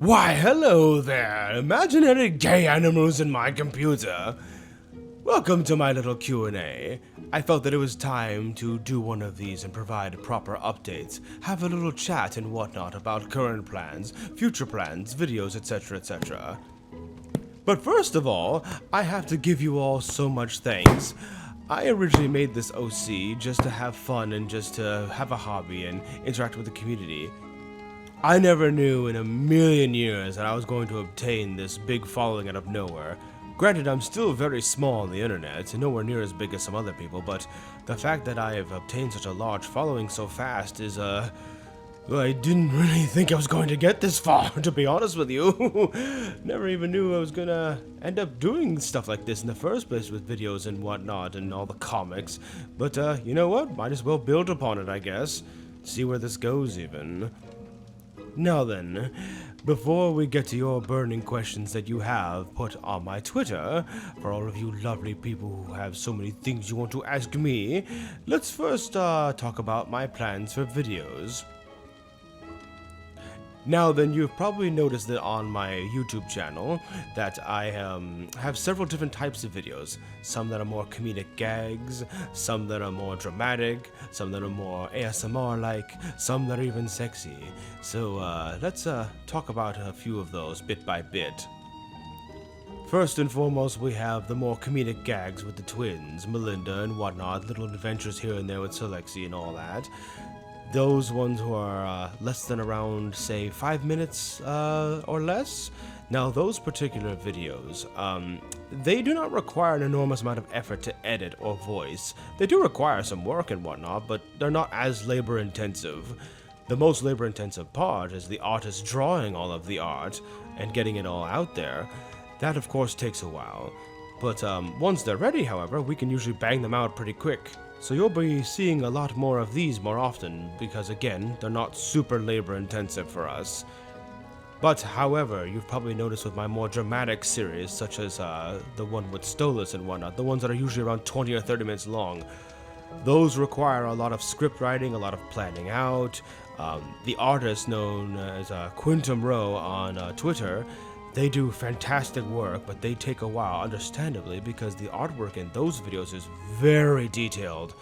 Why, hello there, imaginary gay animals in my computer. Welcome to my little Q&A. I felt that it was time to do one of these and provide proper updates, have a little chat and whatnot about current plans, future plans, videos, etc, etc. But first of all, I have to give you all so much thanks. I originally made this OC just to have fun and just to have a hobby and interact with the community. I never knew in a million years that I was going to obtain this big following out of nowhere. Granted, I'm still very small on the internet, and nowhere near as big as some other people, but the fact that I have obtained such a large following so fast is, well, I didn't really think I was going to get this far, to be honest with you. Never even knew I was gonna end up doing stuff like this in the first place with videos and whatnot and all the comics. But, you know what? Might as well build upon it, I guess. See where this goes, even. Now then, before we get to your burning questions that you have put on my Twitter, for all of you lovely people who have so many things you want to ask me, let's first talk about my plans for videos. Now then, you've probably noticed that on my YouTube channel that I have several different types of videos. Some that are more comedic gags, some that are more dramatic, some that are more ASMR-like, some that are even sexy. So let's talk about a few of those bit by bit. First and foremost, we have the more comedic gags with the twins, Melinda and whatnot, little adventures here and there with Salexi and all that. Those ones who are less than around, say, 5 minutes or less. Now, those particular videos, they do not require an enormous amount of effort to edit or voice. They do require some work and whatnot, but they're not as labor-intensive. The most labor-intensive part is the artist drawing all of the art and getting it all out there. That, of course, takes a while. But once they're ready, however, we can usually bang them out pretty quick. So you'll be seeing a lot more of these more often, because again, they're not super labor intensive for us. But however, you've probably noticed with my more dramatic series, such as the one with Stolas and whatnot, the ones that are usually around 20 or 30 minutes long, those require a lot of script writing, a lot of planning out. The artist known as Quintum Rowe on Twitter, they do fantastic work, but they take a while, understandably, because the artwork in those videos is very detailed.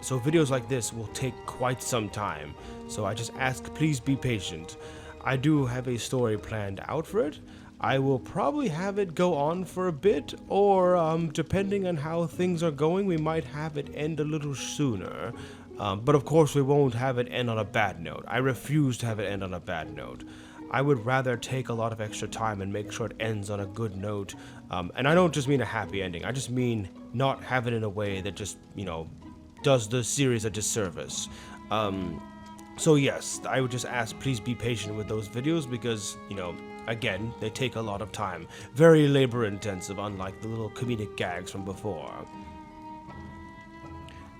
So videos like this will take quite some time. So I just ask, please be patient. I do have a story planned out for it. I will probably have it go on for a bit, or depending on how things are going, we might have it end a little sooner. But of course, we won't have it end on a bad note. I refuse to have it end on a bad note. I would rather take a lot of extra time and make sure it ends on a good note. And I don't just mean a happy ending. I just mean not have it in a way that just, does the series a disservice. So yes, I would just ask, please be patient with those videos because, again, they take a lot of time. Very labor intensive, unlike the little comedic gags from before.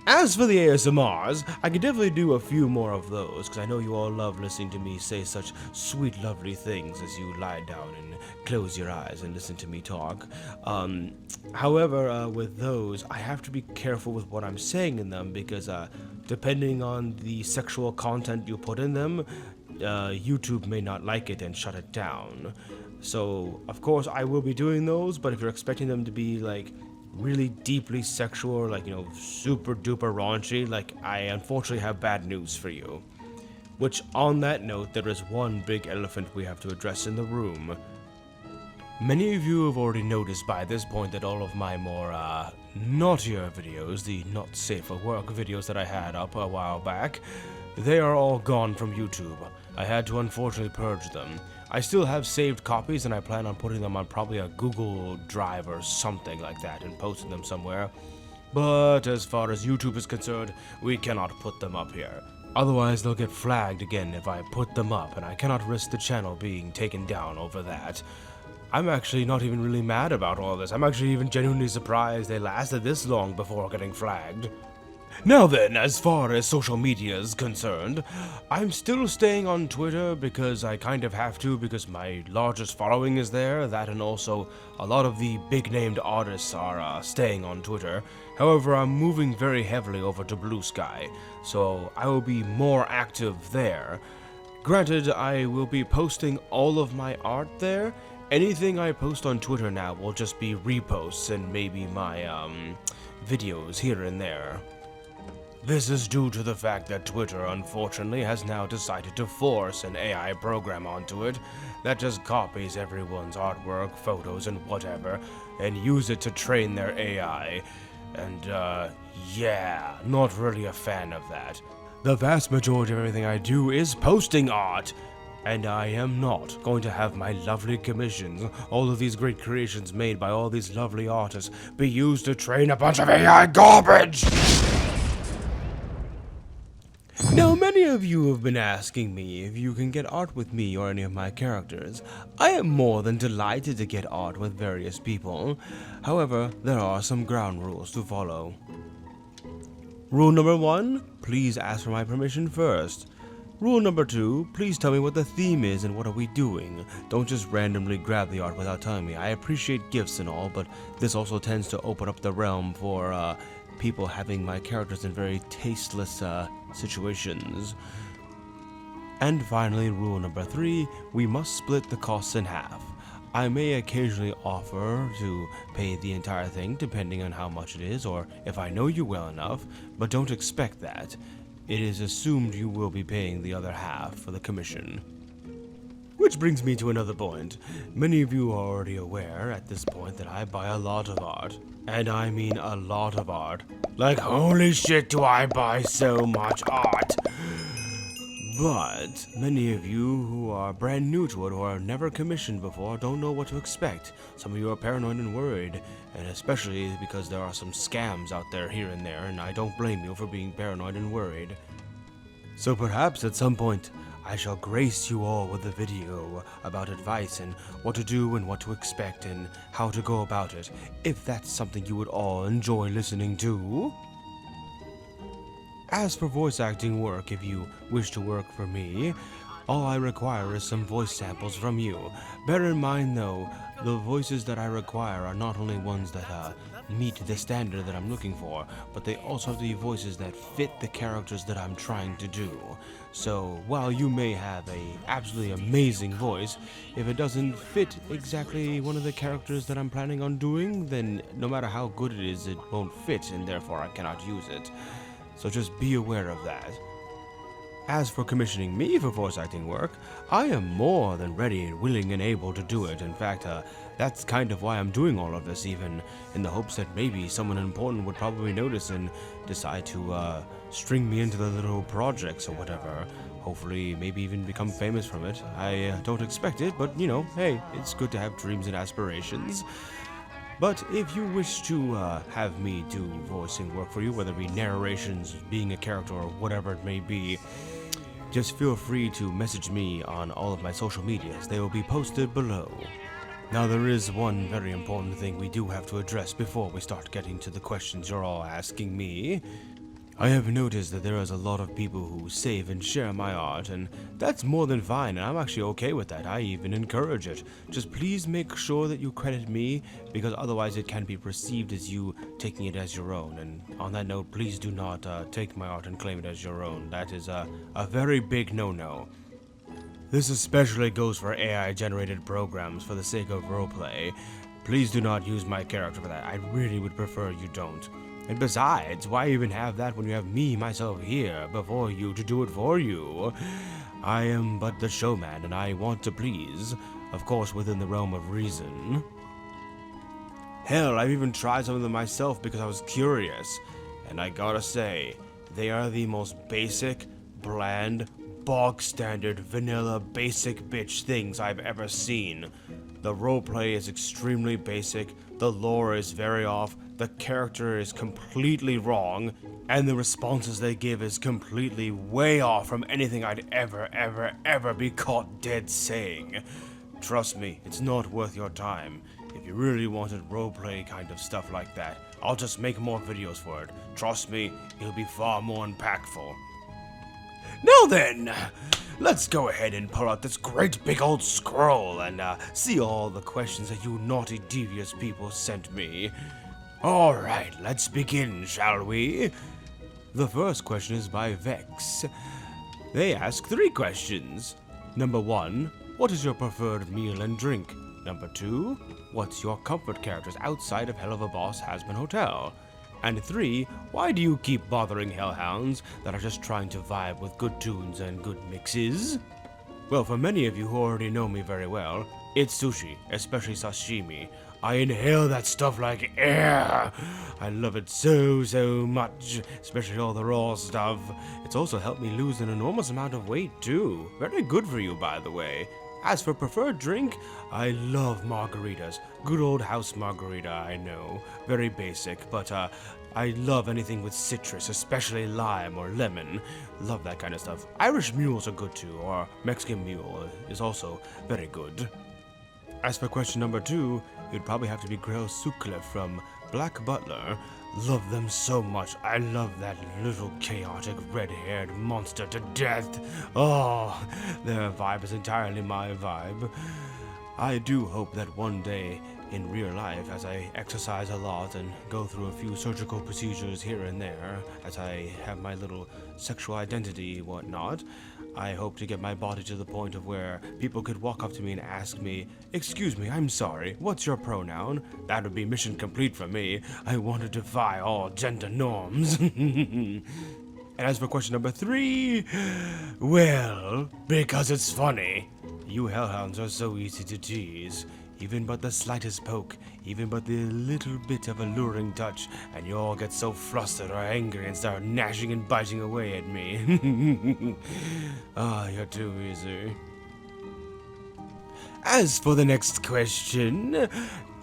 As for the ASMRs, I could definitely do a few more of those, because I know you all love listening to me say such sweet, lovely things as you lie down and close your eyes and listen to me talk. However, with those, I have to be careful with what I'm saying in them, because depending on the sexual content you put in them, YouTube may not like it and shut it down. So, of course, I will be doing those, but if you're expecting them to be, really deeply sexual, super duper raunchy, I unfortunately have bad news for you. Which, on that note, there is one big elephant we have to address in the room. Many of you have already noticed by this point that all of my more, naughtier videos, the not safe for work videos that I had up a while back, they are all gone from YouTube. I had to unfortunately purge them. I still have saved copies and I plan on putting them on probably a Google Drive or something like that and posting them somewhere. But as far as YouTube is concerned, we cannot put them up here. Otherwise they'll get flagged again if I put them up, and I cannot risk the channel being taken down over that. I'm actually not even really mad about all this. I'm actually even genuinely surprised they lasted this long before getting flagged. Now then, as far as social media is concerned, I'm still staying on Twitter because I kind of have to, because my largest following is there, that and also a lot of the big-named artists are staying on Twitter. However, I'm moving very heavily over to Blue Sky, so I will be more active there. Granted, I will be posting all of my art there. Anything I post on Twitter now will just be reposts and maybe my, videos here and there. This is due to the fact that Twitter, unfortunately, has now decided to force an AI program onto it that just copies everyone's artwork, photos, and whatever, and use it to train their AI. And, yeah, not really a fan of that. The vast majority of everything I do is posting art, and I am not going to have my lovely commissions, all of these great creations made by all these lovely artists, be used to train a bunch of AI garbage! Now, many of you have been asking me if you can get art with me or any of my characters. I am more than delighted to get art with various people. However, there are some ground rules to follow. Rule number 1, please ask for my permission first. Rule number 2, please tell me what the theme is and what are we doing. Don't just randomly grab the art without telling me. I appreciate gifts and all, but this also tends to open up the realm for, people having my characters in very tasteless, situations. And finally, rule number 3, we must split the costs in half. I may occasionally offer to pay the entire thing depending on how much it is or if I know you well enough, but don't expect that. It is assumed you will be paying the other half for the commission. Which brings me to another point. Many of you are already aware at this point that I buy a lot of art. And I mean a lot of art. Like, holy shit, do I buy so much art! But many of you who are brand new to it or have never commissioned before don't know what to expect. Some of you are paranoid and worried, and especially because there are some scams out there here and there, and I don't blame you for being paranoid and worried. So perhaps at some point, I shall grace you all with a video about advice and what to do and what to expect and how to go about it, if that's something you would all enjoy listening to. As for voice acting work, if you wish to work for me, all I require is some voice samples from you. Bear in mind though, the voices that I require are not only ones that meet the standard that I'm looking for, but they also have to be voices that fit the characters that I'm trying to do. So while you may have a absolutely amazing voice, if it doesn't fit exactly one of the characters that I'm planning on doing, then no matter how good it is, it won't fit and therefore I cannot use it. So just be aware of that. As for commissioning me for voice acting work, I am more than ready, willing, and able to do it. In fact, that's kind of why I'm doing all of this, even in the hopes that maybe someone important would probably notice and decide to string me into the little projects or whatever. Hopefully, maybe even become famous from it. I don't expect it, but you know, hey, it's good to have dreams and aspirations. But if you wish to have me do voicing work for you, whether it be narrations, being a character, or whatever it may be, just feel free to message me on all of my social medias. They will be posted below. Now there is one very important thing we do have to address before we start getting to the questions you're all asking me. I have noticed that there is a lot of people who save and share my art, and that's more than fine, and I'm actually okay with that. I even encourage it. Just please make sure that you credit me, because otherwise it can be perceived as you taking it as your own. And on that note, please do not take my art and claim it as your own. That is a very big no-no. This especially goes for AI-generated programs for the sake of roleplay. Please do not use my character for that. I really would prefer you don't. And besides, why even have that when you have me, myself, here before you to do it for you? I am but the showman, and I want to please, of course within the realm of reason. Hell, I've even tried some of them myself because I was curious, and I gotta say, they are the most basic, bland, bog-standard, vanilla, basic bitch things I've ever seen. The roleplay is extremely basic, the lore is very off, the character is completely wrong, and the responses they give is completely way off from anything I'd ever be caught dead saying. Trust me, it's not worth your time. If you really wanted roleplay kind of stuff like that, I'll just make more videos for it. Trust me, it'll be far more impactful. Now then, let's go ahead and pull out this great big old scroll and see all the questions that you naughty devious people sent me. Alright, let's begin, shall we? The first question is by Vex. They ask 3 questions. Number 1, what is your preferred meal and drink? Number 2, what's your comfort characters outside of Helluva Boss Hazbin Hotel? And 3, why do you keep bothering hellhounds that are just trying to vibe with good tunes and good mixes? Well, for many of you who already know me very well, it's sushi, especially sashimi. I inhale that stuff like air. I love it so much, especially all the raw stuff. It's also helped me lose an enormous amount of weight too. Very good for you, by the way. As for preferred drink, I love margaritas. Good old house margarita, I know. Very basic, but I love anything with citrus, especially lime or lemon. Love that kind of stuff. Irish mules are good too, or Mexican mule is also very good. As for question number 2, it'd probably have to be Grail Sucre from Black Butler. Love them so much. I love that little chaotic red-haired monster to death. Oh, their vibe is entirely my vibe. I do hope that one day in real life, as I exercise a lot and go through a few surgical procedures here and there, as I have my little sexual identity and whatnot, I hope to get my body to the point of where people could walk up to me and ask me, "Excuse me, I'm sorry, what's your pronoun?" That would be mission complete for me. I want to defy all gender norms. And as for question number 3, well, because it's funny. You hellhounds are so easy to tease. Even but the slightest poke, even but the little bit of alluring touch, and you all get so flustered or angry and start gnashing and biting away at me. Ah, you're too easy. As for the next question,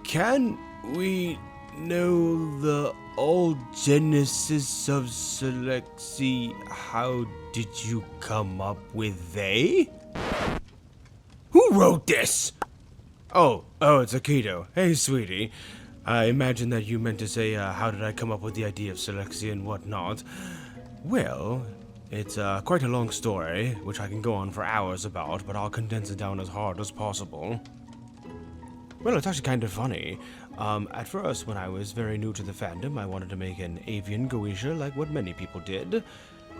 can we know the old genesis of Salexi? How did you come up with they? Who wrote this? Oh, it's Akito. Hey, sweetie. I imagine that you meant to say, how did I come up with the idea of Salexi and whatnot? Well, it's quite a long story, which I can go on for hours about, but I'll condense it down as hard as possible. Well, it's actually kind of funny. At first, when I was very new to the fandom, I wanted to make an avian geisha like what many people did.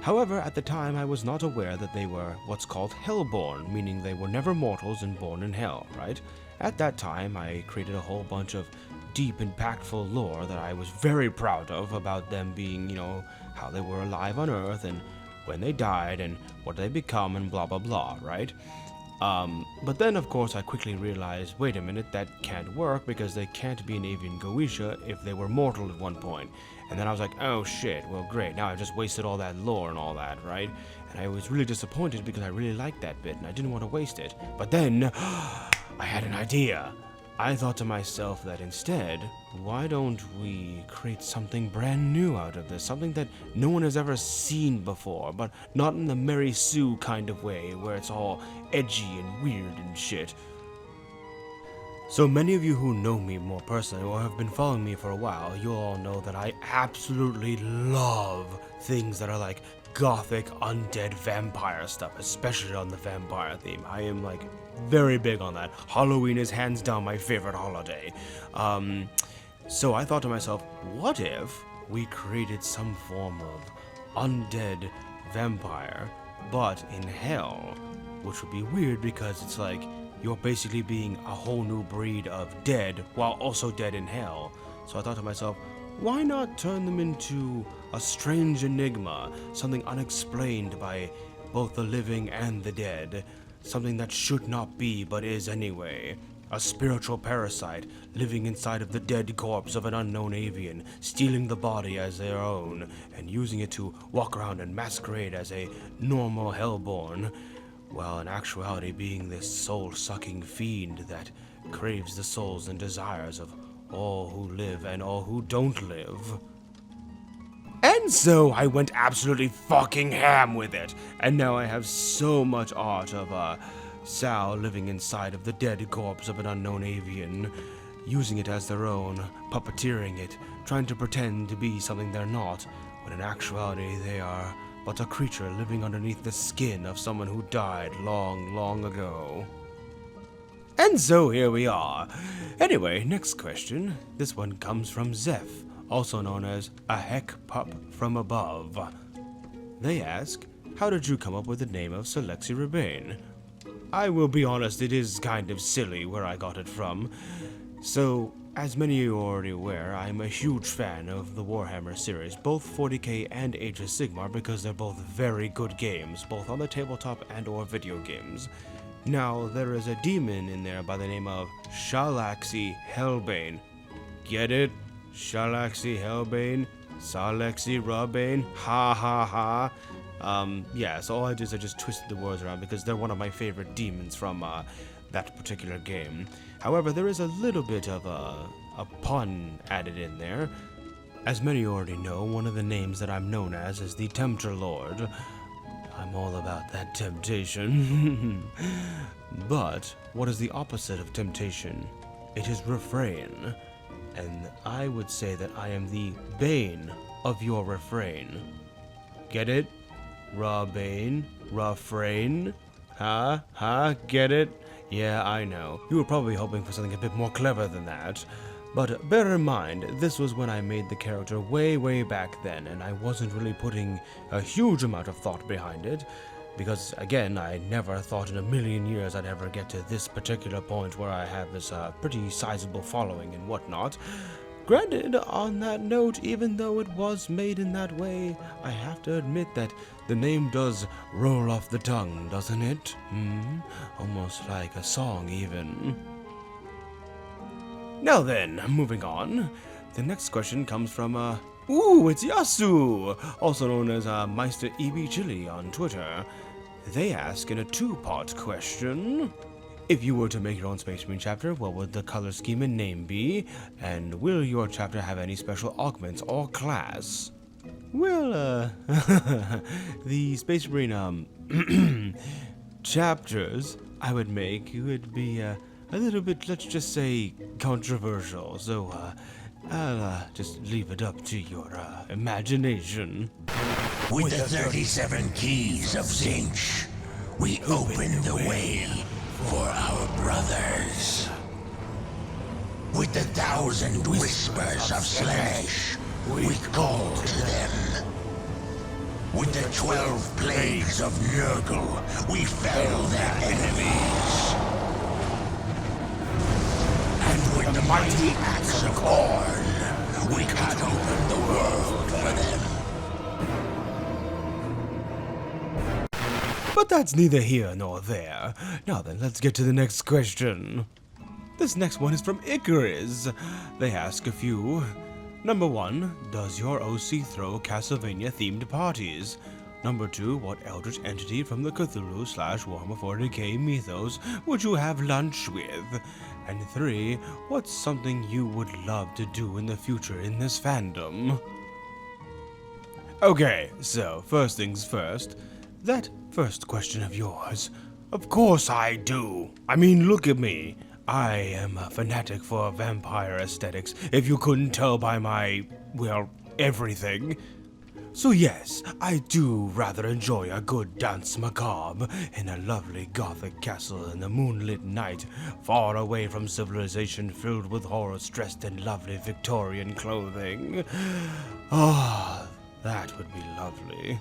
However, at the time, I was not aware that they were what's called hellborn, meaning they were never mortals and born in hell, right? At that time, I created a whole bunch of deep, impactful lore that I was very proud of about them being, how they were alive on Earth and when they died and what they become and blah blah blah, right? But then, of course, I quickly realized, wait a minute, that can't work because they can't be an avian geisha if they were mortal at one point. And then I was like, oh shit, well great, now I just wasted all that lore and all that, right? And I was really disappointed because I really liked that bit and I didn't want to waste it. But then, I had an idea. I thought to myself that instead, why don't we create something brand new out of this? Something that no one has ever seen before, but not in the Mary Sue kind of way, where it's all edgy and weird and shit. So many of you who know me more personally or have been following me for a while, you'll all know that I absolutely love things that are like gothic undead vampire stuff, especially on the vampire theme. I am like very big on that. Halloween is hands down my favorite holiday. So I thought to myself, what if we created some form of undead vampire, but in hell? Which would be weird because it's like you're basically being a whole new breed of dead while also dead in hell. So I thought to myself, why not turn them into a strange enigma, something unexplained by both the living and the dead, something that should not be but is anyway. A spiritual parasite living inside of the dead corpse of an unknown avian, stealing the body as their own, and using it to walk around and masquerade as a normal hellborn, while in actuality being this soul-sucking fiend that craves the souls and desires of all who live and all who don't live. And so I went absolutely fucking ham with it, and now I have so much art of Sal living inside of the dead corpse of an unknown avian, using it as their own, puppeteering it, trying to pretend to be something they're not, when in actuality they are but a creature living underneath the skin of someone who died long, long ago. And so here we are. Anyway, next question. This one comes from Zeph, also known as a heck pup from above. They ask, how did you come up with the name of Salexi Rabane? I will be honest, it is kind of silly where I got it from. So, as many of you are already aware, I am a huge fan of the Warhammer series, both 40k and Age of Sigmar, because they're both very good games, both on the tabletop and or video games. Now, there is a demon in there by the name of Salexi Rabane. Get it? Salexi Rabane? Salexi Rabane? Ha ha ha. Yeah, so all I did is I just twisted the words around because they're one of my favorite demons from that particular game. However, there is a little bit of a pun added in there. As many already know, one of the names that I'm known as is the Tempter Lord. I'm all about that temptation. But what is the opposite of temptation? It is refrain. And I would say that I am the bane of your refrain. Get it? Rabane? Refrain? Huh? Get it? Yeah, I know. You were probably hoping for something a bit more clever than that. But bear in mind, this was when I made the character way back then, and I wasn't really putting a huge amount of thought behind it. Because, again, I never thought in a million years I'd ever get to this particular point where I have this pretty sizable following and whatnot. Granted, on that note, even though it was made in that way, I have to admit that the name does roll off the tongue, doesn't it? Almost like a song, even. Now then, moving on. The next question comes from, it's Yasu! Also known as, Meister EB Chili on Twitter. They ask in a two-part question: if you were to make your own Space Marine chapter, what would the color scheme and name be? And will your chapter have any special augments or class? Well, the Space Marine, chapters I would make would be, a little bit, let's just say, controversial. So, I'll, just leave it up to your, imagination. With the 37 keys of Zinch, we open the way for our brothers. With the 1,000 whispers of Slash, we call to them. With the 12 plagues of Nurgle, we fell their enemies. And with the mighty axe of Horn, we cut open the world for them. But that's neither here nor there. Now then, let's get to the next question. This next one is from Icaris. They ask a few. Number 1, does your OC throw Castlevania-themed parties? Number 2, what eldritch entity from the Cthulhu/Warhammer 40k mythos would you have lunch with? And 3, what's something you would love to do in the future in this fandom? Okay, so first things first. That first question of yours. Of course I do. I mean, look at me. I am a fanatic for vampire aesthetics, if you couldn't tell by my, well, everything. So yes, I do rather enjoy a good dance macabre in a lovely gothic castle in the moonlit night, far away from civilization, filled with horrors dressed in lovely Victorian clothing. That would be lovely.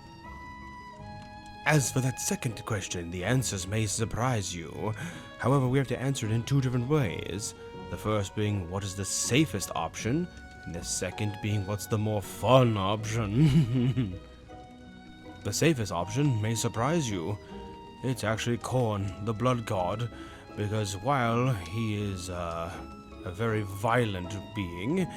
As for that second question, the answers may surprise you. However, we have to answer it in two different ways. The first being, what is the safest option? And the second being, what's the more fun option? The safest option may surprise you. It's actually Khorne, the blood god, because while he is a very violent being,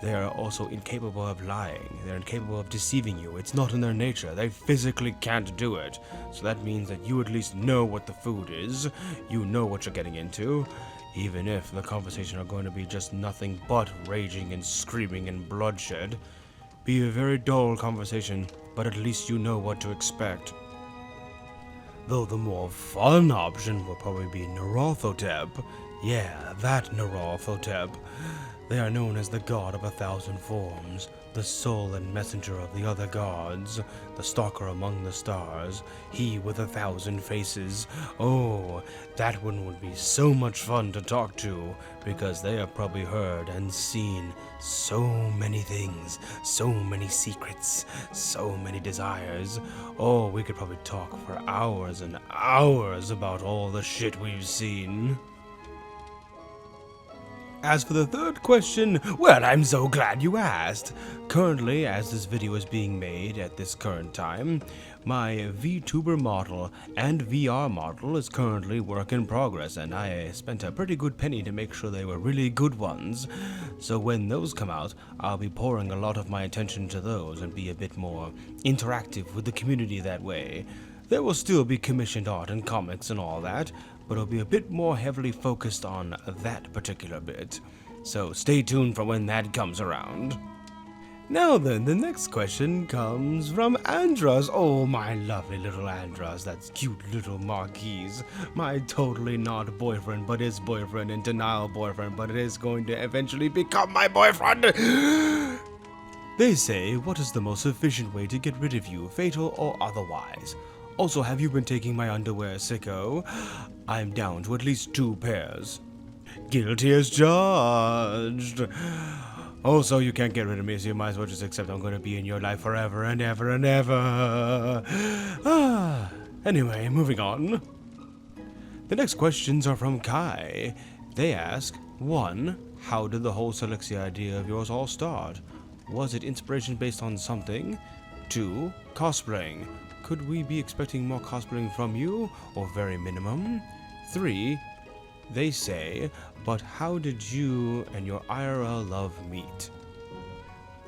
they're also incapable of lying. They're incapable of deceiving you. It's not in their nature. They physically can't do it. So that means that you at least know what the food is. You know what you're getting into. Even if the conversation are going to be just nothing but raging and screaming and bloodshed. Be a very dull conversation, but at least you know what to expect. Though the more fun option will probably be Nyarlathotep. Yeah, that Nyarlathotep. They are known as the god of 1,000 forms, the soul and messenger of the other gods, the stalker among the stars, he with 1,000 faces. Oh, that one would be so much fun to talk to, because they have probably heard and seen so many things, so many secrets, so many desires. Oh, we could probably talk for hours and hours about all the shit we've seen. As for the third question, well, I'm so glad you asked. Currently, as this video is being made at this current time, my VTuber model and VR model is currently work in progress, and I spent a pretty good penny to make sure they were really good ones. So when those come out, I'll be pouring a lot of my attention to those and be a bit more interactive with the community that way. There will still be commissioned art and comics and all that, but it'll be a bit more heavily focused on that particular bit. So stay tuned for when that comes around. Now then, the next question comes from Andras. Oh, my lovely little Andras, that's cute little Marquise. My totally not boyfriend, but his boyfriend, and denial boyfriend, but it is going to eventually become my boyfriend. They say, what is the most efficient way to get rid of you, fatal or otherwise? Also, have you been taking my underwear, sicko? I'm down to at least 2 pairs. Guilty as charged. Also, you can't get rid of me, so you might as well just accept I'm going to be in your life forever and ever and ever. Anyway, moving on. The next questions are from Kai. They ask, 1. How did the whole Salexi idea of yours all start? Was it inspiration based on something? 2. Cosplaying. Could we be expecting more cosplaying from you, or very minimum? 3. They say, but how did you and your IRL love meet?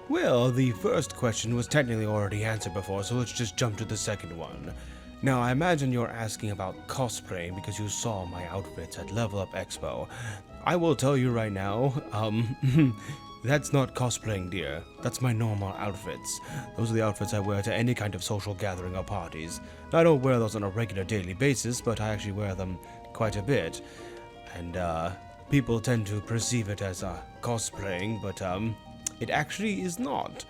Well, the first question was technically already answered before, so let's just jump to the second one. Now, I imagine you're asking about cosplaying because you saw my outfits at Level Up Expo. I will tell you right now, that's not cosplaying, dear. That's my normal outfits. Those are the outfits I wear to any kind of social gathering or parties. I don't wear those on a regular daily basis, but I actually wear them quite a bit. And, people tend to perceive it as cosplaying, but, it actually is not.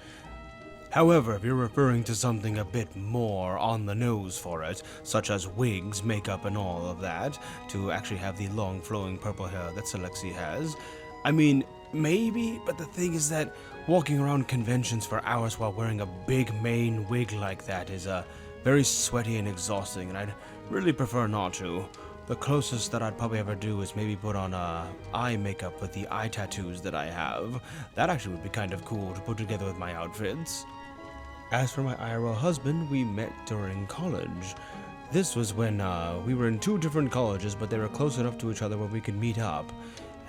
However, if you're referring to something a bit more on the nose for it, such as wigs, makeup, and all of that, to actually have the long flowing purple hair that Salexi has, I mean, maybe, but the thing is that walking around conventions for hours while wearing a big mane wig like that is very sweaty and exhausting, and I'd really prefer not to. The closest that I'd probably ever do is maybe put on eye makeup with the eye tattoos that I have. That actually would be kind of cool to put together with my outfits. As for my IRL husband, we met during college. This was when we were in 2 different colleges, but they were close enough to each other where we could meet up.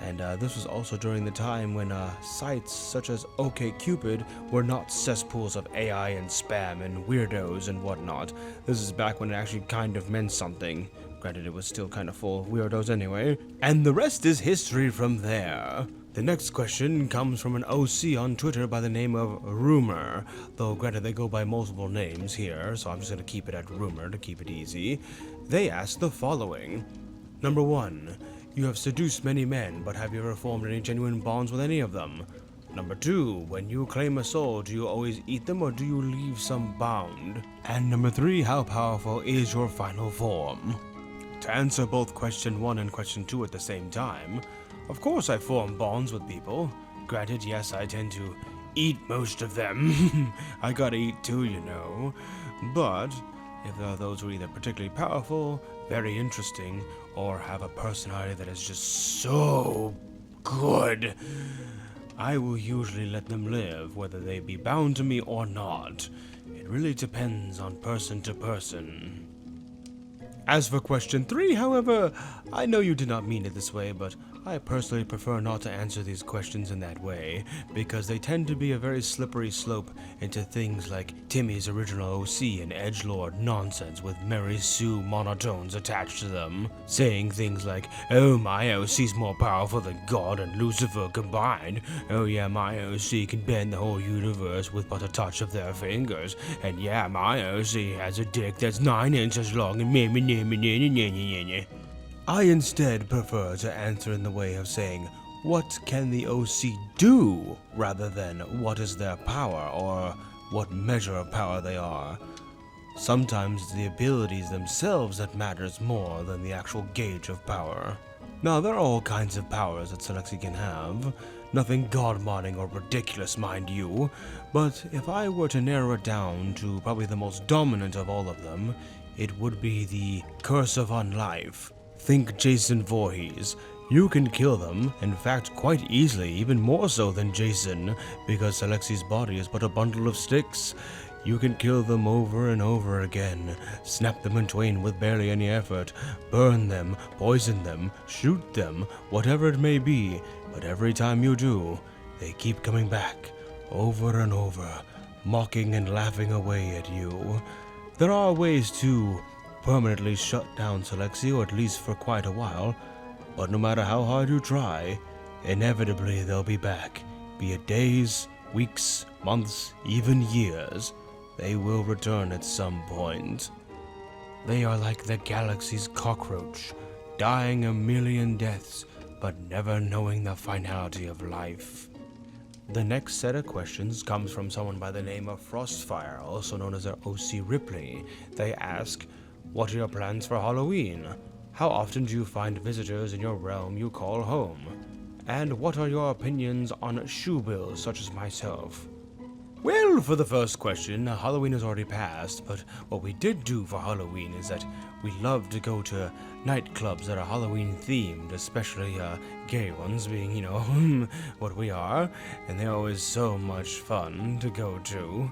And this was also during the time when sites such as OkCupid were not cesspools of AI and spam and weirdos and whatnot. This is back when it actually kind of meant something. Granted, it was still kind of full of weirdos anyway. And the rest is history from there. The next question comes from an OC on Twitter by the name of Rumor. Though granted, they go by multiple names here, so I'm just going to keep it at Rumor to keep it easy. They ask the following. Number 1. You have seduced many men, but have you ever formed any genuine bonds with any of them? Number 2, when you claim a soul, do you always eat them or do you leave some bound? And number 3, how powerful is your final form? To answer both question 1 and question 2 at the same time, of course I form bonds with people. Granted, yes, I tend to eat most of them. I gotta eat too, you know. But if there are those who are either particularly powerful, very interesting, or have a personality that is just so good, I will usually let them live, whether they be bound to me or not. It really depends on person to person. As for question 3, however, I know you did not mean it this way, but I personally prefer not to answer these questions in that way, because they tend to be a very slippery slope into things like Timmy's original OC and edgelord nonsense with Mary Sue monotones attached to them, saying things like, oh, my OC's more powerful than God and Lucifer combined, oh yeah, my OC can bend the whole universe with but a touch of their fingers, and yeah, my OC has a dick that's 9 inches long and I instead prefer to answer in the way of saying, what can the OC do rather than what is their power or what measure of power they are. Sometimes it's the abilities themselves that matters more than the actual gauge of power. Now, there are all kinds of powers that Salexi can have. Nothing god-modding or ridiculous, mind you, but if I were to narrow it down to probably the most dominant of all of them, it would be the Curse of Unlife. Think Jason Voorhees. You can kill them, in fact quite easily, even more so than Jason, because Salexi's body is but a bundle of sticks. You can kill them over and over again, snap them in twain with barely any effort, burn them, poison them, shoot them, whatever it may be, but every time you do, they keep coming back, over and over, mocking and laughing away at you. There are ways to permanently shut down Salexi, or at least for quite a while, but no matter how hard you try, inevitably they'll be back, be it days, weeks, months, even years. They will return at some point. They are like the galaxy's cockroach, dying a million deaths, but never knowing the finality of life. The next set of questions comes from someone by the name of Frostfire, also known as OC Ripley. They ask, what are your plans for Halloween? How often do you find visitors in your realm you call home? And what are your opinions on shoebills such as myself? Well, for the first question, Halloween has already passed, but what we did do for Halloween is that we love to go to nightclubs that are Halloween themed, especially gay ones being, what we are, and they're always so much fun to go to.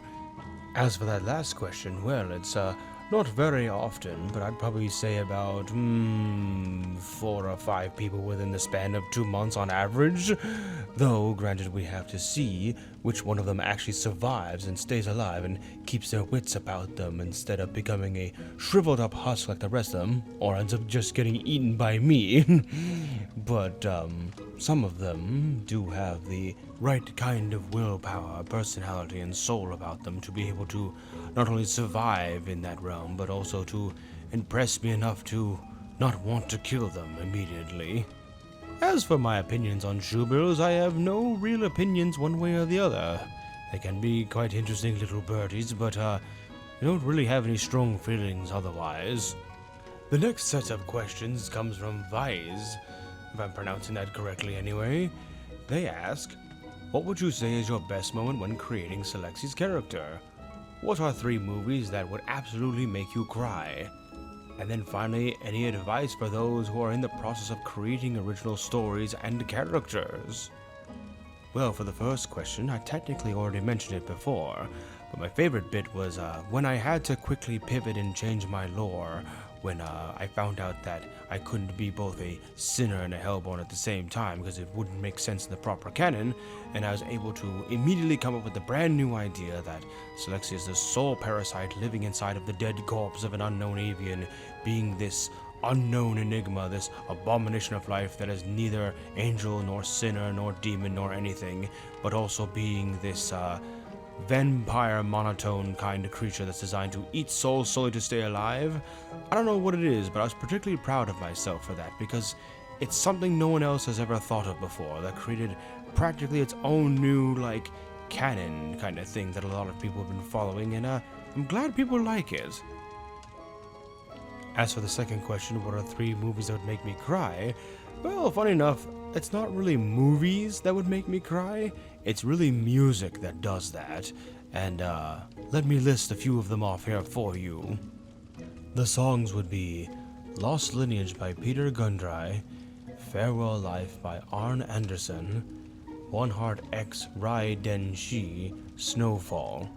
As for that last question, well, it's not very often, but I'd probably say about 4 or 5 people within the span of 2 months on average. Though, granted, we have to see which one of them actually survives and stays alive and keeps their wits about them instead of becoming a shriveled up husk like the rest of them, or ends up just getting eaten by me. But, some of them do have the right kind of willpower, personality, and soul about them to be able to not only survive in that realm, but also to impress me enough to not want to kill them immediately. As for my opinions on shoebills, I have no real opinions one way or the other. They can be quite interesting little birdies, but I don't really have any strong feelings otherwise. The next set of questions comes from Vize, if I'm pronouncing that correctly anyway. They ask, what would you say is your best moment when creating Salexi's character? What are 3 movies that would absolutely make you cry? And then finally, any advice for those who are in the process of creating original stories and characters? Well, for the first question, I technically already mentioned it before, but my favorite bit was when I had to quickly pivot and change my lore when I found out that I couldn't be both a sinner and a hellborn at the same time because it wouldn't make sense in the proper canon, and I was able to immediately come up with the brand new idea that Salexi is the sole parasite living inside of the dead corpse of an unknown avian, being this unknown enigma, this abomination of life that is neither angel nor sinner nor demon nor anything, but also being this vampire monotone kind of creature that's designed to eat souls solely to stay alive. I don't know what it is, but I was particularly proud of myself for that because it's something no one else has ever thought of before that created practically its own new, canon kind of thing that a lot of people have been following, and I'm glad people like it. As for the second question, what are 3 movies that would make me cry? Well, funny enough, it's not really movies that would make me cry, it's really music that does that, and let me list a few of them off here for you. The songs would be Lost Lineage by Peter Gundry, Farewell Life by Arn Anderson, One Heart X Rai Den Shi, Snowfall.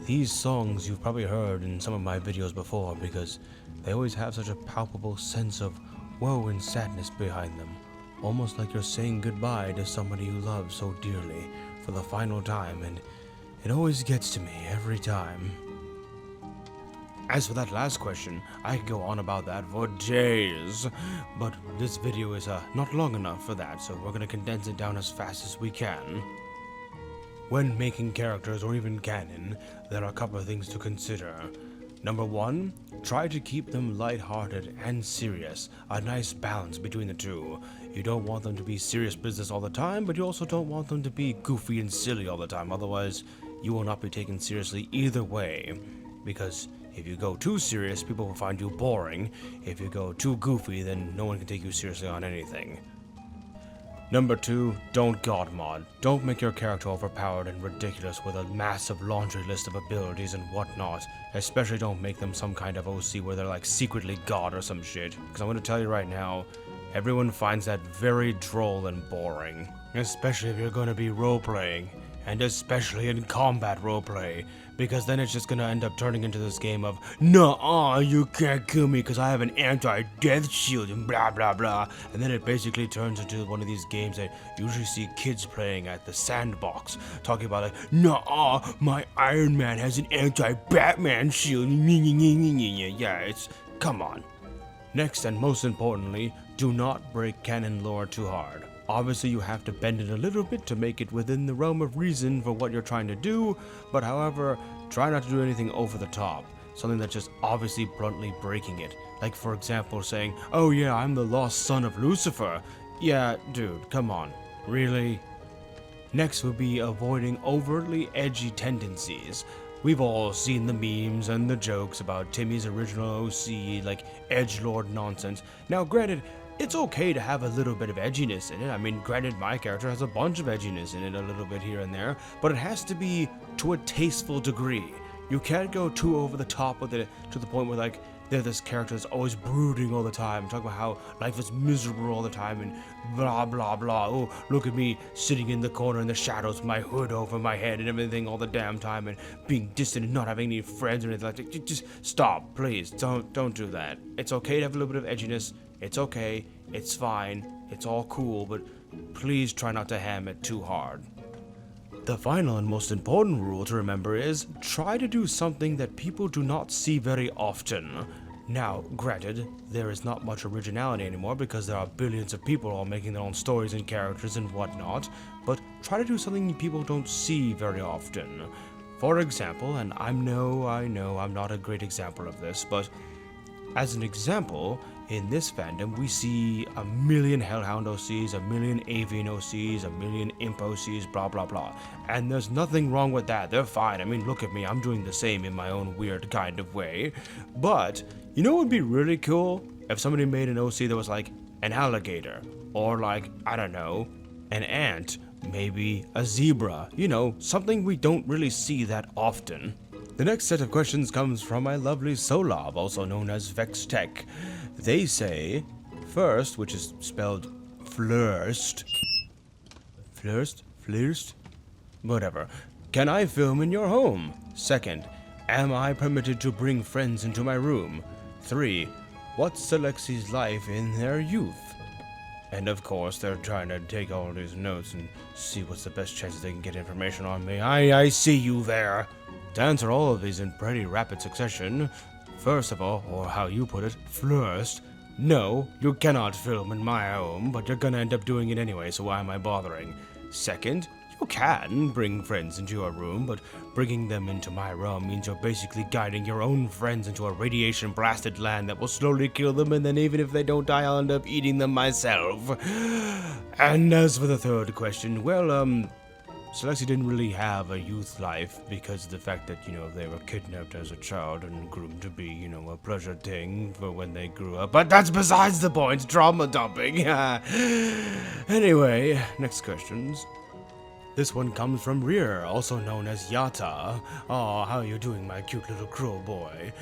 These songs you've probably heard in some of my videos before because they always have such a palpable sense of woe and sadness behind them, almost like you're saying goodbye to somebody you love so dearly for the final time, and it always gets to me every time. As for that last question, I could go on about that for days, but this video is not long enough for that, so we're gonna condense it down as fast as we can. When making characters or even canon, there are a couple of things to consider. Number 1, try to keep them lighthearted and serious, a nice balance between the two. You don't want them to be serious business all the time, but you also don't want them to be goofy and silly all the time, otherwise you will not be taken seriously either way. Because if you go too serious, people will find you boring. If you go too goofy, then no one can take you seriously on anything. Number 2, don't god mod. Don't make your character overpowered and ridiculous with a massive laundry list of abilities and whatnot. Especially don't make them some kind of OC where they're like secretly god or some shit. Because I'm going to tell you right now, everyone finds that very droll and boring. Especially if you're going to be role-playing. And especially in combat roleplay, because then it's just gonna end up turning into this game of, "Nuh-uh, you can't kill me because I have an anti-death shield," and blah blah blah. And then it basically turns into one of these games that you usually see kids playing at the sandbox, talking about like, "Nuh-uh, my Iron Man has an anti-Batman shield." Yeah, it's, come on. Next and most importantly, do not break canon lore too hard. Obviously, you have to bend it a little bit to make it within the realm of reason for what you're trying to do, but however, try not to do anything over the top. Something that's just obviously bluntly breaking it. Like, for example, saying, "Oh yeah, I'm the lost son of Lucifer." Yeah, dude, come on. Really? Next would be avoiding overtly edgy tendencies. We've all seen the memes and the jokes about Timmy's original OC, like edgelord nonsense. Now, granted, it's okay to have a little bit of edginess in it. I mean, granted, my character has a bunch of edginess in it, a little bit here and there, but it has to be to a tasteful degree. You can't go too over the top with it to the point where, like, they're this character that's always brooding all the time, talking about how life is miserable all the time, and blah, blah, blah. "Oh, look at me sitting in the corner in the shadows, my hood over my head and everything all the damn time, and being distant and not having any friends or anything like that." Just stop, please. Don't do that. It's okay to have a little bit of edginess. It's okay, it's fine, it's all cool, but please try not to ham it too hard. The final and most important rule to remember is, try to do something that people do not see very often. Now, granted, there is not much originality anymore because there are billions of people all making their own stories and characters and whatnot, but try to do something people don't see very often. For example, and I know I'm not a great example of this, but as an example, in this fandom, we see a million Hellhound OCs, a million Avian OCs, a million Imp OCs, blah blah blah. And there's nothing wrong with that, they're fine. I mean, look at me, I'm doing the same in my own weird kind of way. But, you know what would be really cool? If somebody made an OC that was like an alligator, or like, I don't know, an ant, maybe a zebra, you know, something we don't really see that often. The next set of questions comes from my lovely Solab, also known as VexTech. They say, first, which is spelled flirst, whatever. Can I film in your home? Second, am I permitted to bring friends into my room? 3, what's Salexi's life in their youth? And of course, they're trying to take all these notes and see what's the best chances they can get information on me. I see you there. To answer all of these in pretty rapid succession, first of all, or how you put it, first, no, you cannot film in my home, but you're gonna end up doing it anyway, so why am I bothering? Second, you can bring friends into your room, but bringing them into my realm means you're basically guiding your own friends into a radiation-blasted land that will slowly kill them, and then even if they don't die, I'll end up eating them myself. And as for the third question, well, Salexi didn't really have a youth life because of the fact that, you know, they were kidnapped as a child and groomed to be, you know, a pleasure thing for when they grew up. But that's besides the point, drama dumping. Anyway, next questions. This one comes from Rear, also known as Yata. "Aw, how are you doing, my cute little crow boy?"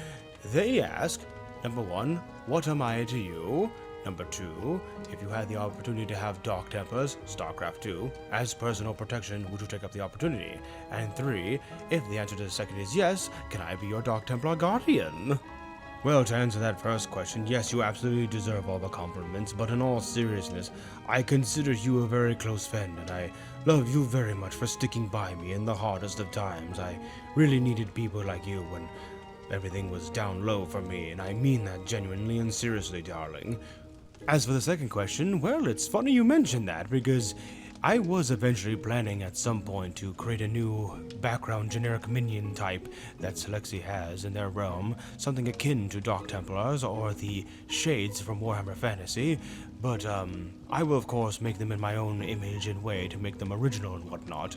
They ask, number 1, what am I to you? Number 2, if you had the opportunity to have Dark Templars, StarCraft 2, as personal protection, would you take up the opportunity? And 3, if the answer to the second is yes, can I be your Dark Templar guardian? Well, to answer that first question, yes, you absolutely deserve all the compliments, but in all seriousness, I consider you a very close friend, and I love you very much for sticking by me in the hardest of times. I really needed people like you when everything was down low for me, and I mean that genuinely and seriously, darling. As for the second question, well, it's funny you mention that, because I was eventually planning at some point to create a new background generic minion type that Salexi has in their realm, something akin to Dark Templars or the Shades from Warhammer Fantasy, but I will of course make them in my own image and way to make them original and whatnot.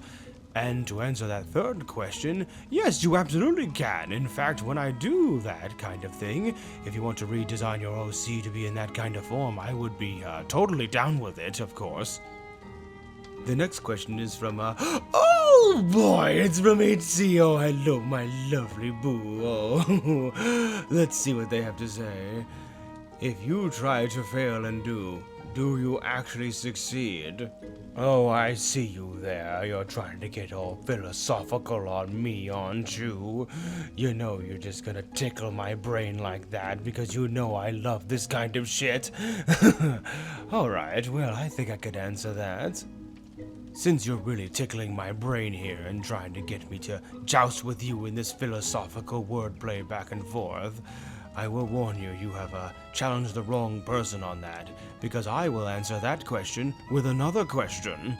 And to answer that third question, yes, you absolutely can. In fact, when I do that kind of thing, if you want to redesign your OC to be in that kind of form, I would be totally down with it, of course. The next question is from, oh boy, it's from HCO. Hello, my lovely boo. Oh, let's see what they have to say. If you try to fail and do you actually succeed? Oh, I see you there. You're trying to get all philosophical on me, aren't you? You know you're just gonna tickle my brain like that because you know I love this kind of shit. Alright, well, I think I could answer that. Since you're really tickling my brain here and trying to get me to joust with you in this philosophical wordplay back and forth, I will warn you, you have challenged the wrong person on that, because I will answer that question with another question.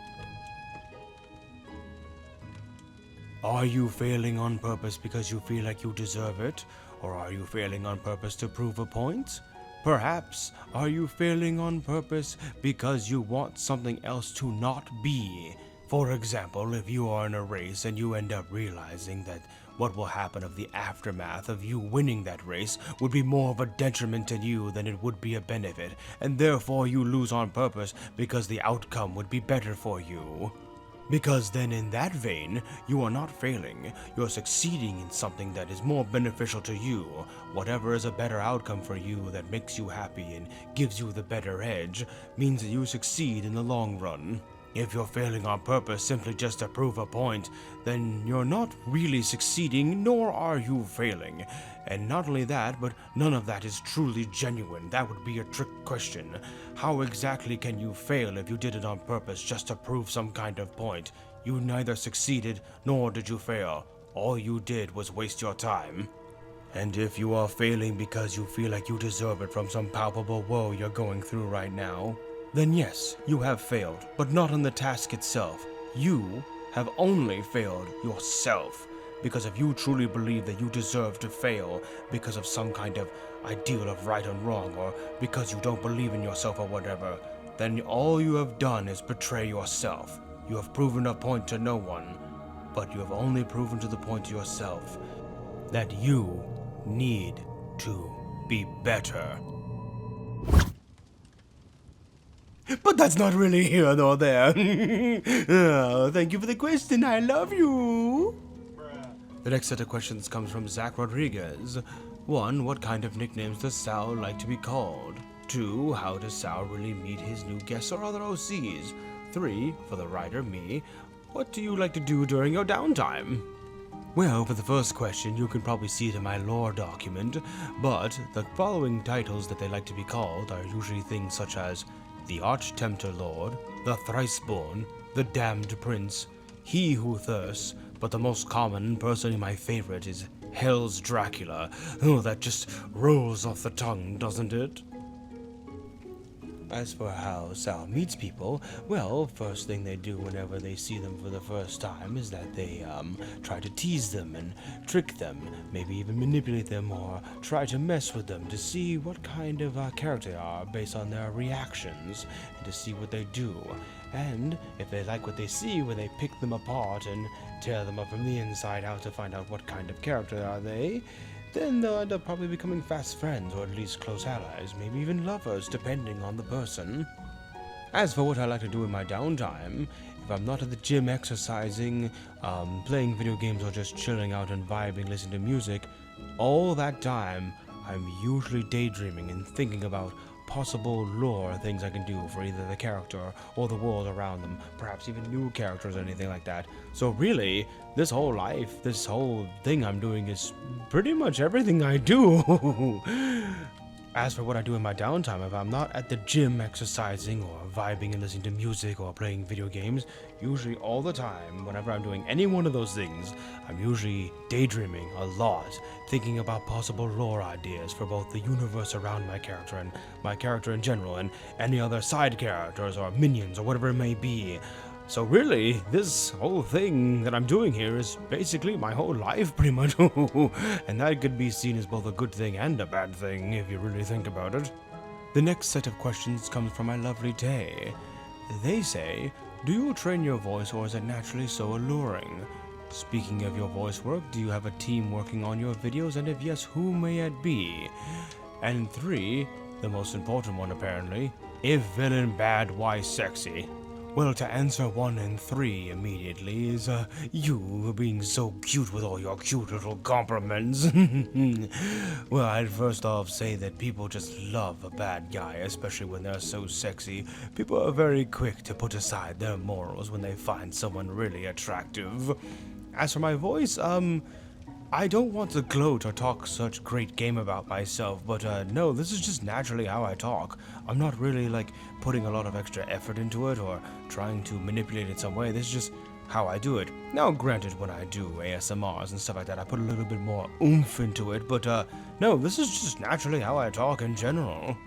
Are you failing on purpose because you feel like you deserve it? Or are you failing on purpose to prove a point? Perhaps, are you failing on purpose because you want something else to not be? For example, if you are in a race and you end up realizing that what will happen of the aftermath of you winning that race would be more of a detriment to you than it would be a benefit, and therefore you lose on purpose because the outcome would be better for you. Because then in that vein, you are not failing, you're succeeding in something that is more beneficial to you. Whatever is a better outcome for you that makes you happy and gives you the better edge, means that you succeed in the long run. If you're failing on purpose simply just to prove a point, then you're not really succeeding, nor are you failing. And not only that, but none of that is truly genuine. That would be a trick question. How exactly can you fail if you did it on purpose just to prove some kind of point? You neither succeeded, nor did you fail. All you did was waste your time. And if you are failing because you feel like you deserve it from some palpable woe you're going through right now, then yes, you have failed, but not in the task itself. You have only failed yourself. Because if you truly believe that you deserve to fail because of some kind of ideal of right and wrong, or because you don't believe in yourself or whatever, then all you have done is betray yourself. You have proven a point to no one, but you have only proven to the point to yourself that you need to be better. But that's not really here nor there. Oh, thank you for the question. I love you. The next set of questions comes from Zach Rodriguez. 1. What kind of nicknames does Sal like to be called? 2. How does Sal really meet his new guests or other OCs? 3. For the writer, me. What do you like to do during your downtime? Well, for the first question, you can probably see it in my lore document, but the following titles that they like to be called are usually things such as the Tempter Lord, the Thriceborn, the Damned Prince, He Who Thirsts, but the most common and personally my favorite is Hell's Dracula. Oh, that just rolls off the tongue, doesn't it? As for how Sal meets people, well, first thing they do whenever they see them for the first time is that they try to tease them and trick them, maybe even manipulate them or try to mess with them to see what kind of character they are based on their reactions and to see what they do. And if they like what they see when they pick them apart and tear them up from the inside out to find out what kind of character are they, then they'll end up probably becoming fast friends, or at least close allies, maybe even lovers, depending on the person. As for what I like to do in my downtime, if I'm not at the gym exercising, playing video games, or just chilling out and vibing, listening to music, all that time, I'm usually daydreaming and thinking about possible lore things I can do for either the character or the world around them, perhaps even new characters or anything like that. So really, this whole life, this whole thing I'm doing is pretty much everything I do. As for what I do in my downtime, if I'm not at the gym exercising or vibing and listening to music or playing video games, usually all the time, whenever I'm doing any one of those things, I'm usually daydreaming a lot, thinking about possible lore ideas for both the universe around my character and my character in general, and any other side characters or minions or whatever it may be. So really, this whole thing that I'm doing here is basically my whole life, pretty much. And that could be seen as both a good thing and a bad thing, if you really think about it. The next set of questions comes from my lovely Tay. They say, do you train your voice or is it naturally so alluring? Speaking of your voice work, do you have a team working on your videos, and if yes, who may it be? And 3, the most important one apparently, if villain bad, why sexy? Well, to answer 1 and 3 immediately is, you being so cute with all your cute little compliments. Well, I'd first off say that people just love a bad guy, especially when they're so sexy. People are very quick to put aside their morals when they find someone really attractive. As for my voice, I don't want to gloat or talk such great game about myself, but no, this is just naturally how I talk. I'm not really like putting a lot of extra effort into it or trying to manipulate it in some way. This is just how I do it. Now, granted, when I do ASMRs and stuff like that, I put a little bit more oomph into it, but no, this is just naturally how I talk in general.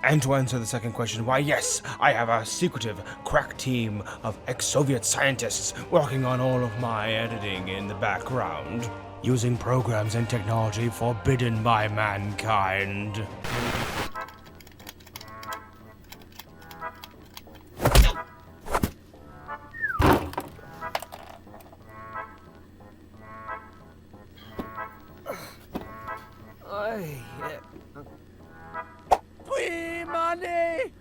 And to answer the second question, why yes, I have a secretive, crack team of ex-Soviet scientists working on all of my editing in the background, using programs and technology forbidden by mankind. Money!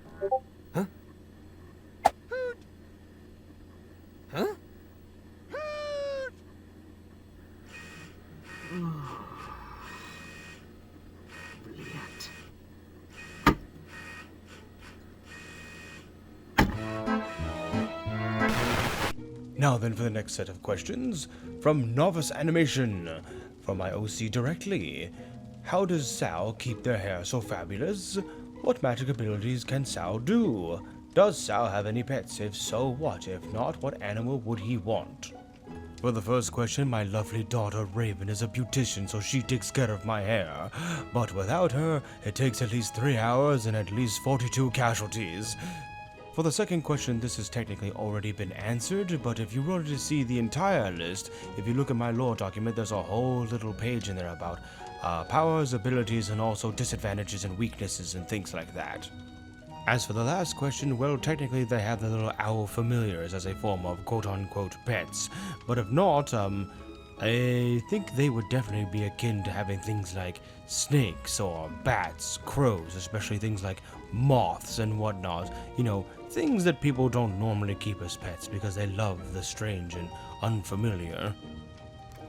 Huh? Hoot! Huh? Hoot! Brilliant. Now then for the next set of questions, from Novice Animation, from my OC directly. How does Sal keep their hair so fabulous? What magic abilities can Sal do? Does Sal have any pets? If so, what? If not, what animal would he want? For the first question, my lovely daughter Raven is a beautician, so she takes care of my hair. But without her, it takes at least 3 hours and at least 42 casualties. For the second question, this has technically already been answered, but if you wanted to see the entire list, if you look at my lore document, there's a whole little page in there about powers, abilities, and also disadvantages and weaknesses and things like that. As for the last question, well, technically they have the little owl familiars as a form of quote-unquote pets, but if not, I think they would definitely be akin to having things like snakes or bats, crows, especially things like moths and whatnot. You know, things that people don't normally keep as pets because they love the strange and unfamiliar.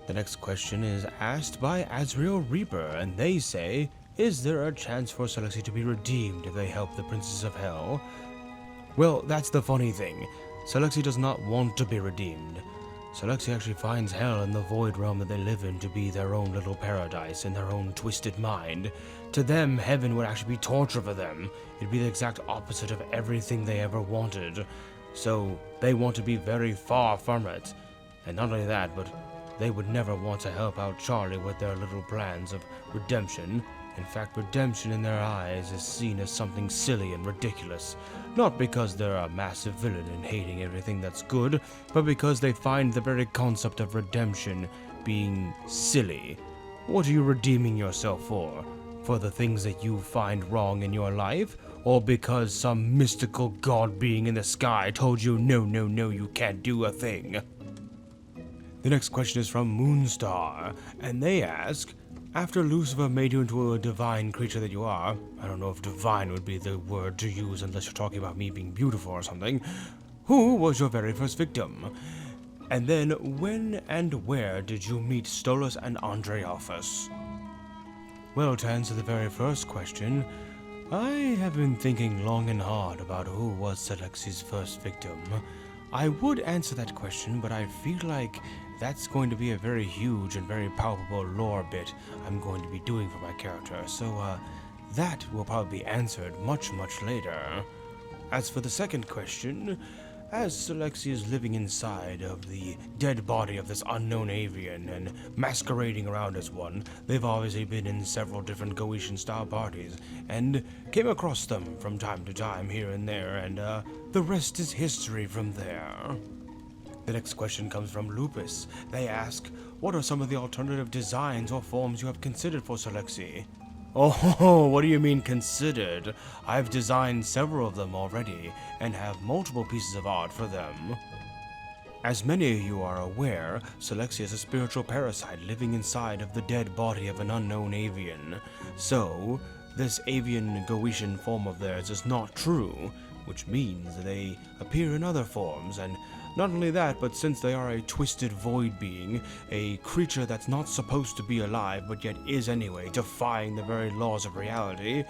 The next question is asked by Azrael Reaper, and they say, is there a chance for Salexi to be redeemed if they help the Princess of Hell? Well, that's the funny thing. Salexi does not want to be redeemed. Salexi actually finds hell in the void realm that they live in to be their own little paradise in their own twisted mind. To them, heaven would actually be torture for them. It'd be the exact opposite of everything they ever wanted. So, they want to be very far from it. And not only that, but they would never want to help out Charlie with their little plans of redemption. In fact, redemption in their eyes is seen as something silly and ridiculous. Not because they're a massive villain and hating everything that's good, but because they find the very concept of redemption being silly. What are you redeeming yourself for? For the things that you find wrong in your life? Or because some mystical god being in the sky told you no, you can't do a thing? The next question is from Moonstar, and they ask, after Lucifer made you into a divine creature that you are, I don't know if divine would be the word to use unless you're talking about me being beautiful or something, who was your very first victim? And then, when and where did you meet Stolas and Andreophis? Well, to answer the very first question, I have been thinking long and hard about who was Salexi's first victim. I would answer that question, but I feel like that's going to be a very huge and very palpable lore bit I'm going to be doing for my character, so that will probably be answered much later. As for the second question, as Salexi is living inside of the dead body of this unknown avian and masquerading around as one, they've obviously been in several different Goetian-style parties and came across them from time to time here and there, and the rest is history from there. The next question comes from Lupus. They ask, what are some of the alternative designs or forms you have considered for Salexi? Oh, what do you mean considered? I've designed several of them already, and have multiple pieces of art for them. As many of you are aware, Salexi is a spiritual parasite living inside of the dead body of an unknown avian. So, this avian Goetian form of theirs is not true, which means they appear in other forms, and not only that, but since they are a twisted void being, a creature that's not supposed to be alive but yet is anyway, defying the very laws of reality,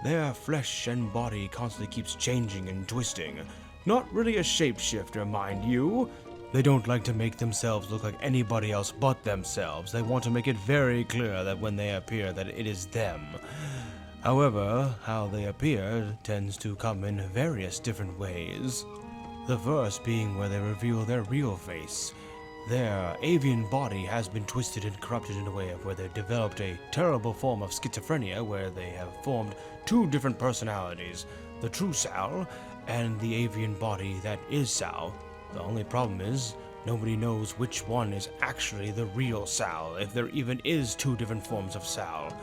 their flesh and body constantly keeps changing and twisting. Not really a shapeshifter, mind you. They don't like to make themselves look like anybody else but themselves. They want to make it very clear that when they appear that it is them. However, how they appear tends to come in various different ways. The first being where they reveal their real face. Their avian body has been twisted and corrupted in a way of where they've developed a terrible form of schizophrenia where they have formed two different personalities, the true Sal and the avian body that is Sal. The only problem is, nobody knows which one is actually the real Sal, if there even is two different forms of Sal.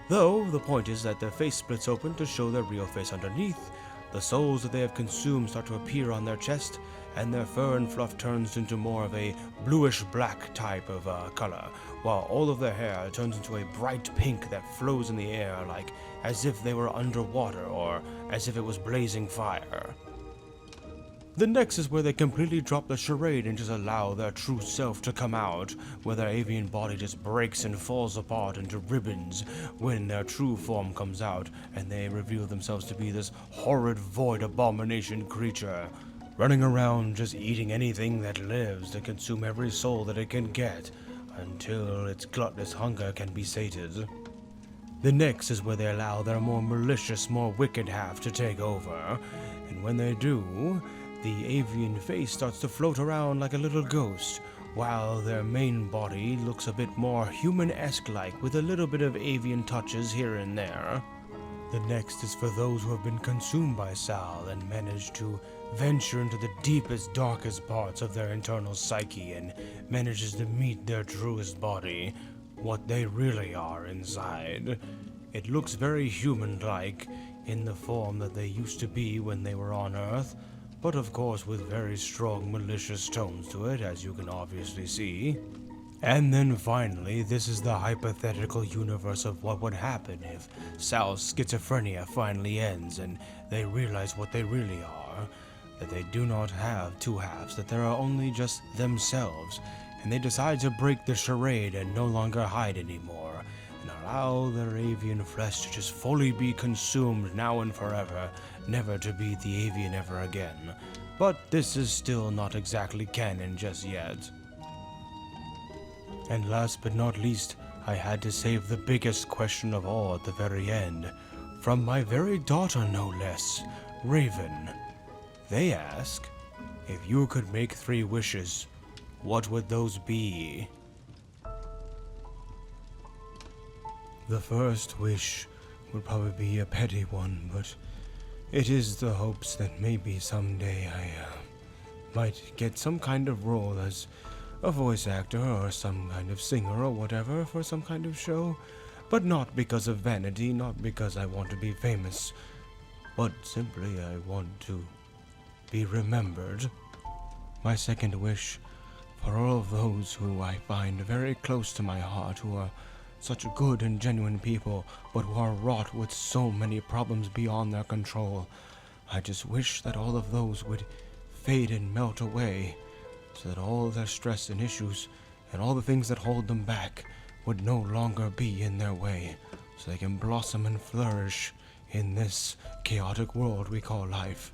Though, the point is that their face splits open to show their real face underneath. The souls that they have consumed start to appear on their chest, and their fur and fluff turns into more of a bluish-black type of color, while all of their hair turns into a bright pink that flows in the air like as if they were underwater or as if it was blazing fire. The next is where they completely drop the charade and just allow their true self to come out, where their avian body just breaks and falls apart into ribbons when their true form comes out, and they reveal themselves to be this horrid void abomination creature, running around just eating anything that lives to consume every soul that it can get, until its gluttonous hunger can be sated. The next is where they allow their more malicious, more wicked half to take over, and when they do, the avian face starts to float around like a little ghost, while their main body looks a bit more human-esque-like with a little bit of avian touches here and there. The next is for those who have been consumed by Sal and managed to venture into the deepest, darkest parts of their internal psyche and manages to meet their truest body, what they really are inside. It looks very human-like in the form that they used to be when they were on Earth, but of course with very strong malicious tones to it, as you can obviously see. And then finally, this is the hypothetical universe of what would happen if Sal's schizophrenia finally ends and they realize what they really are, that they do not have two halves, that there are only just themselves, and they decide to break the charade and no longer hide anymore, and allow their avian flesh to just fully be consumed now and forever, never to be the avian ever again. But this is still not exactly canon just yet. And last but not least, I had to save the biggest question of all at the very end, from my very daughter no less, Raven. They ask, if you could make 3 wishes, what would those be? The first wish would probably be a petty one, but it is the hopes that maybe someday I might get some kind of role as a voice actor or some kind of singer or whatever for some kind of show, but not because of vanity, not because I want to be famous, but simply I want to be remembered. My second wish, for all of those who I find very close to my heart, who are such good and genuine people, but who are wrought with so many problems beyond their control, I just wish that all of those would fade and melt away, so that all their stress and issues and all the things that hold them back would no longer be in their way, so they can blossom and flourish in this chaotic world we call life.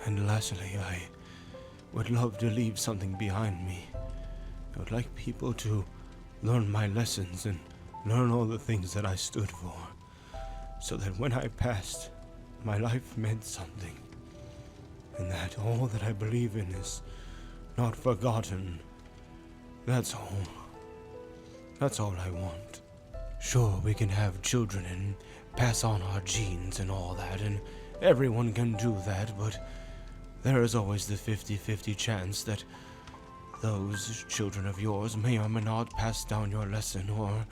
And lastly, I would love to leave something behind me. I would like people to learn my lessons and learn all the things that I stood for, so that when I passed, my life meant something. and that all that I believe in is not forgotten. That's all. That's all I want. Sure, we can have children and pass on our genes and all that, and everyone can do that, but there is always the 50-50 chance that those children of yours may or may not pass down your lesson, or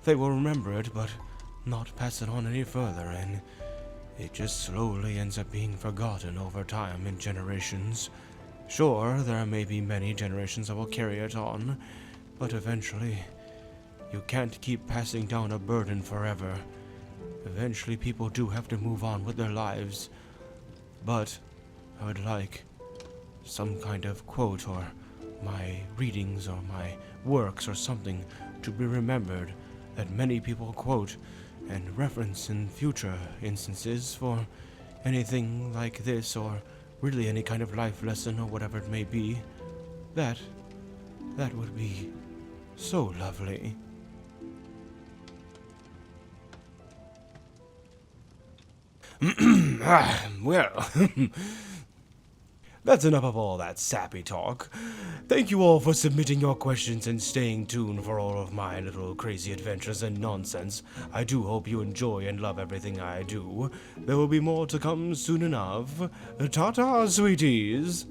they will remember it but not pass it on any further, and it just slowly ends up being forgotten over time in generations. Sure, there may be many generations that will carry it on, but eventually, you can't keep passing down a burden forever. Eventually, people do have to move on with their lives. But I would like some kind of quote, or my readings, or my works, or something to be remembered that many people quote and reference in future instances for anything like this, or really any kind of life lesson, or whatever it may be. That would be so lovely. Well, that's enough of all that sappy talk. Thank you all for submitting your questions and staying tuned for all of my little crazy adventures and nonsense. I do hope you enjoy and love everything I do. There will be more to come soon enough. Ta-ta, sweeties!